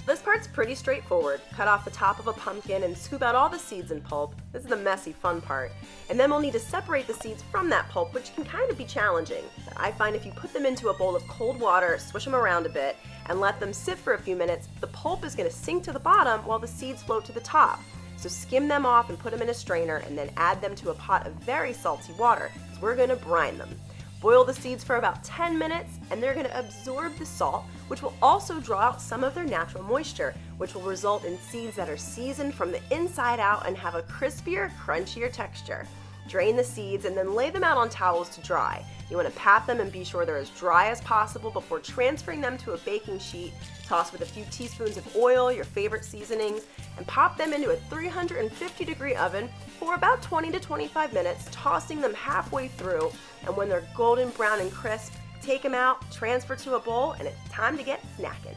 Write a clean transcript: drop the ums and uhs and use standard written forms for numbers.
This part's pretty straightforward. Cut off the top of a pumpkin and scoop out all the seeds and pulp. This is the messy, fun part. And then we'll need to separate the seeds from that pulp, which can kind of be challenging. I find if you put them into a bowl of cold water, swish them around a bit, and let them sit for a few minutes, the pulp is going to sink to the bottom while the seeds float to the top. So skim them off and put them in a strainer, and then add them to a pot of very salty water, because we're going to brine them. Boil the seeds for about 10 minutes, and they're going to absorb the salt, which will also draw out some of their natural moisture, which will result in seeds that are seasoned from the inside out and have a crispier, crunchier texture. Drain the seeds and then lay them out on towels to dry. You want to pat them and be sure they're as dry as possible before transferring them to a baking sheet. Toss with a few teaspoons of oil, your favorite seasonings, and pop them into a 350-degree oven for about 20 to 25 minutes, tossing them halfway through. And when they're golden brown and crisp, take them out, transfer to a bowl, and it's time to get snacking.